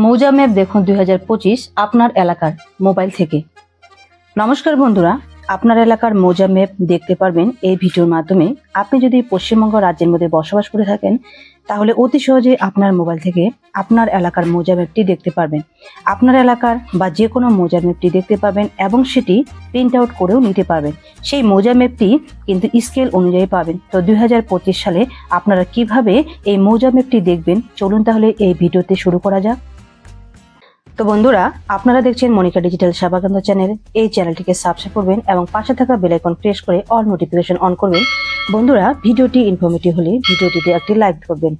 মৌজা ম্যাপ দেখুন 2025 আপনার এলাকার মোবাইল থেকে। নমস্কার বন্ধুরা, আপনার এলাকার মৌজা ম্যাপ দেখতে পারবেন এই ভিডিওর মাধ্যমে। আপনি যদি পশ্চিমবঙ্গ রাজ্যের মধ্যে বসবাস করে থাকেন তাহলে অতি সহজে আপনার মোবাইল থেকে আপনার এলাকার মৌজা ম্যাপটি দেখতে পারবেন। আপনার এলাকার বা যে কোনো মৌজা ম্যাপটি দেখতে পাবেন এবং সেটি প্রিন্ট আউট করেও নিতে পারবেন। সেই মৌজা ম্যাপটি কিন্তু স্কেল অনুযায়ী পাবেন। তো 2025 সালে আপনারা কিভাবে এই মৌজা ম্যাপটি দেখবেন, চলুন তাহলে এই ভিডিওতে শুরু করা যাক। তো বন্ধুরা, আপনারা দেখছেন মনিকা ডিজিটাল সেবা কেন্দ্র চ্যানেল। এই চ্যানেলটিকে সাবস্ক্রাইব করবেন এবং পাশে থাকা বেল আইকন প্রেস করে অল নোটিফিকেশন অন করবেন। বন্ধুরা, ভিডিওটি ইনফরমেটিভ হলে ভিডিওটিতে একটি লাইক করবেন।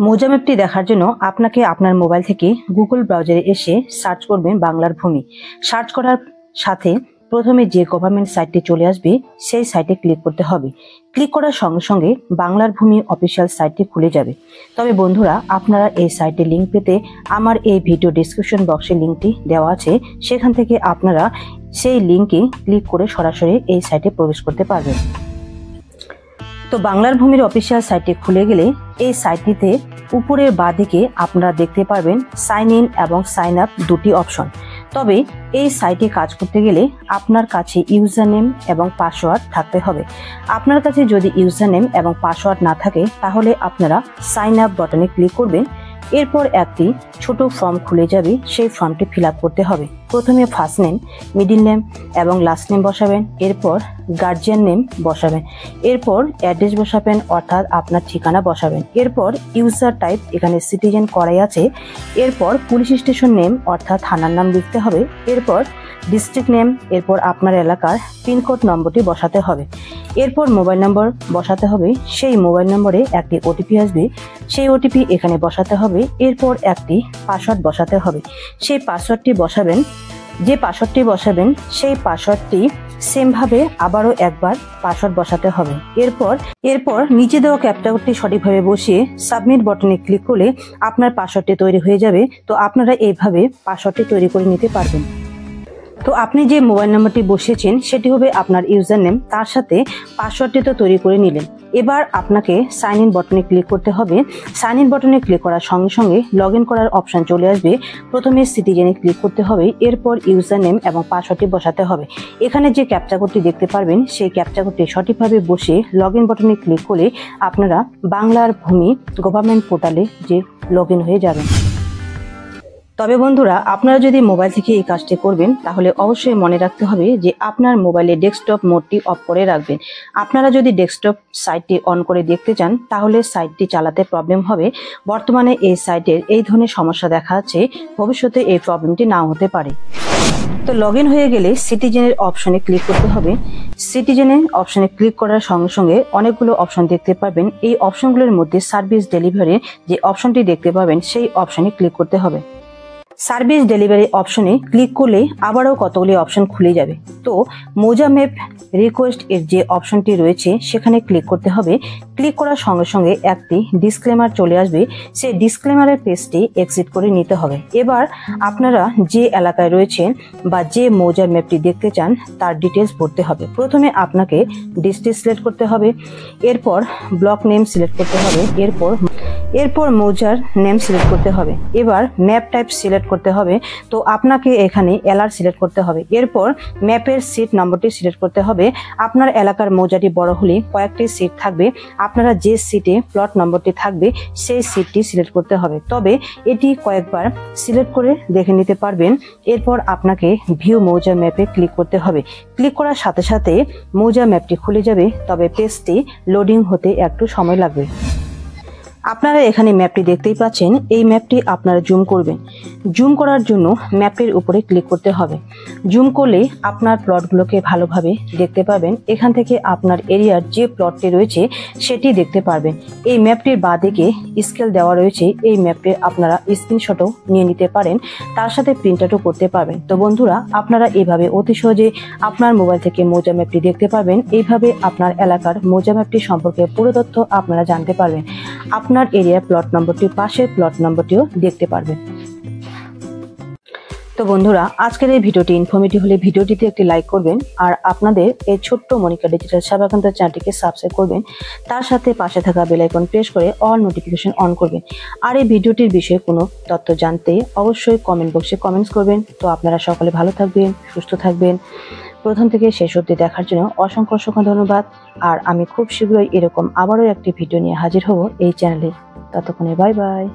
মৌজা ম্যাপটি দেখার জন্য আপনাকে আপনার মোবাইল থেকে গুগল ব্রাউজারে এসে সার্চ করবেন বাংলার ভূমি। সার্চ করার সাথে প্রথমে যে গভর্নমেন্ট সাইটটি চলে আসবে সেই সাইটে ক্লিক করতে হবে। ক্লিক করার সঙ্গে সঙ্গে বাংলার ভূমি অফিসিয়াল সাইটটি খুলে যাবে। তবে বন্ধুরা, আপনারা এই সাইটের লিঙ্ক পেতে আমার এই ভিডিও ডিসক্রিপশন বক্সে লিঙ্কটি দেওয়া আছে, সেখান থেকে আপনারা সেই লিঙ্কে ক্লিক করে সরাসরি এই সাইটে প্রবেশ করতে পারবেন। তো বাংলার ভূমির অফিসিয়াল সাইটটি খুলে গেলে এই সাইটটিতে উপরের বাঁদিকে আপনারা দেখতে পারবেন সাইন ইন এবং সাইন আপ দুটি অপশন। তবে এই সাইটে কাজ করতে গেলে আপনার কাছে ইউজার নেম এবং পাসওয়ার্ড থাকতে হবে। আপনার কাছে যদি ইউজার নেম এবং পাসওয়ার্ড না থাকে তাহলে আপনারা সাইন আপ বাটনে ক্লিক করবেন। এরপর একটি ছোট ফর্ম খুলে যাবে, সেই ফর্মটি ফিল আপ করতে হবে। প্রথমে ফার্স্ট নেম, মিডিল নেম এবং লাস্ট নেম বসাবেন। এরপর গার্জিয়ান নেম বসাবেন। এরপর অ্যাড্রেস বসাবেন, অর্থাৎ আপনার ঠিকানা বসাবেন। এরপর ইউজার টাইপ, এখানে সিটিজেন করাই আছে। এরপর পুলিশ স্টেশন নেম অর্থাৎ থানার নাম লিখতে হবে। এরপর ডিস্ট্রিক্ট নেম, এরপর আপনার এলাকার পিনকোড নম্বরটি বসাতে হবে। এরপর মোবাইল নম্বর বসাতে হবে। সেই মোবাইল নম্বরে একটি ওটিপি আসবে, সেই ওটিপি এখানে বসাতে হবে। এরপর একটি পাসওয়ার্ড বসাতে হবে। সেই পাসওয়ার্ডটি বসাবেন। যে পাসওয়ার্ডটি বসাবেন সেই পাসওয়ার্ডটি সেমভাবে আবারও একবার পাসওয়ার্ড বসাতে হবে। এরপর নিচে দেওয়া ক্যাপচা কোডটি সঠিকভাবে বসিয়ে সাবমিট বাটনে ক্লিক করলে আপনার পাসওয়ার্ডটি তৈরি হয়ে যাবে। তো আপনারা এইভাবে পাসওয়ার্ডটি তৈরি করে নিতে পারবেন। তো আপনি যে মোবাইল নাম্বারটি বসিয়েছেন সেটি হবে আপনার ইউজার নেম, তার সাথে পাসওয়ার্ডটি তো তৈরি করে নিলেন। এবার আপনাকে সাইন ইন বাটনে ক্লিক করতে হবে। সাইন ইন বাটনে ক্লিক করার সঙ্গে সঙ্গে লগ ইন করার অপশন চলে আসবে। প্রথমে সিটিজেনে ক্লিক করতে হবে। এরপর ইউজার নেম এবং পাসওয়ার্ডটি বসাতে হবে। এখানে যে ক্যাপচা কোডটি দেখতে পারবেন সেই ক্যাপচা কোডটি সঠিকভাবে বসে লগ ইন বাটনে ক্লিক করে আপনারা বাংলার ভূমি গভর্নমেন্ট পোর্টালে যে লগ ইন হয়ে যাবেন। তবে বন্ধুরা, আপনারা যদি মোবাইল থেকে এই কাজটি করবেন তাহলে অবশ্যই মনে রাখতে হবে যে আপনার মোবাইলে ডেস্কটপ মোডটি অফ করে রাখবেন। আপনারা যদি ডেস্কটপ সাইটটি অন করে দেখতে চান তাহলে সাইটটি চালাতে প্রবলেম হবে। বর্তমানে এই সাইটের এই ধরনের সমস্যা দেখা যাচ্ছে, ভবিষ্যতে এই প্রবলেমটি নাও হতে পারে। তো লগ ইন হয়ে গেলে সিটিজেনের অপশনে ক্লিক করতে হবে। সিটিজেনের অপশনে ক্লিক করার সঙ্গে সঙ্গে অনেকগুলো অপশন দেখতে পাবেন। এই অপশনগুলোর মধ্যে সার্ভিস ডেলিভারির যে অপশনটি দেখতে পাবেন সেই অপশনে ক্লিক করতে হবে। সার্ভিস ডেলিভারি অপশনে ক্লিক করলে আবারও কতগুলি অপশন খুলে যাবে। তো মৌজা ম্যাপ রিকোয়েস্ট এর যে অপশনটি রয়েছে সেখানে ক্লিক করতে হবে। ক্লিক করার সঙ্গে সঙ্গে একটি ডিসক্লেমার চলে আসবে, সেই ডিসক্লেমারের পেজটি এক্সিট করে নিতে হবে। এবার আপনারা যে এলাকায় রয়েছেন বা যে মৌজা ম্যাপটি দেখতে চান তার ডিটেলস ভরতে হবে। প্রথমে আপনাকে ডিস্ট্রিক্ট সিলেক্ট করতে হবে, এরপর ব্লক নেম সিলেক্ট করতে হবে, এরপর মৌজার নেম সিলেক্ট করতে হবে। এবার ম্যাপ টাইপ সিলেক্ট করতে হবে। তো আপনাকে এখানে এলআর সিলেক্ট করতে হবে। এরপর ম্যাপের সিট নম্বরটি সিলেক্ট করতে হবে। আপনার এলাকার মৌজাটি বড় হলে কয়েকটি সিট থাকবে, আপনারা যে সিটে প্লট নম্বরটি থাকবে সেই সিটটি সিলেক্ট করতে হবে। তবে এটি কয়েকবার সিলেক্ট করে দেখে নিতে পারবেন। এরপর আপনাকে ভিউ মৌজা ম্যাপে ক্লিক করতে হবে। ক্লিক করার সাথে সাথে মৌজা ম্যাপটি খুলে যাবে, তবে পেজটি লোডিং হতে একটু সময় লাগবে। আপনারা এখানে ম্যাপটি দেখতেই পাচ্ছেন। এই ম্যাপটি আপনারা জুম করবেন। জুম করার জন্য ম্যাপের উপরে ক্লিক করতে হবে। জুম করলে আপনার প্লটগুলোকে ভালোভাবে দেখতে পাবেন। এখান থেকে আপনার এরিয়ার যে প্লটটি রয়েছে সেটি দেখতে পারবেন। এই ম্যাপটির বাঁদিকে স্কেল দেওয়া রয়েছে, এই ম্যাপে আপনারা স্ক্রিনশটও নিয়ে নিতে পারেন, তার সাথে প্রিন্ট আউটও করতে পারবেন। তো বন্ধুরা, আপনারা এইভাবে অতি সহজে আপনার মোবাইল থেকে মৌজা ম্যাপটি দেখতে পারবেন। এইভাবে আপনার এলাকার মৌজা ম্যাপটি সম্পর্কে পুরো তথ্য আপনারা জানতে পারবেন। আপনার এরিয়া প্লট নম্বরটি, পাশের প্লট নম্বরটিও দেখতে পারবেন। তো বন্ধুরা, আজকের এই ভিডিওটি ইনফরমেটিভ হলে ভিডিওটিতে একটি লাইক করবেন আর আপনাদের এই ছোট্ট মনিকা ডিজিটাল সেবা কেন্দ্র চ্যানেলটিকে সাবস্ক্রাইব করবেন। তার সাথে পাশে থাকা বেল আইকন প্রেস করে অল নোটিফিকেশন অন করবেন। আর এই ভিডিওটির বিষয়ে কোনো তথ্য জানতে অবশ্যই কমেন্ট বক্সে কমেন্টস করবেন। তো আপনারা সকলে ভালো থাকবেন, সুস্থ থাকবেন। প্রথম থেকে শেষ অবধি দেখার জন্য অসংখ্য অসংখ্য ধন্যবাদ। আর আমি খুব শীঘ্রই এরকম আবারও একটি ভিডিও নিয়ে হাজির হব এই চ্যানেলে। ততক্ষণে বাই বাই।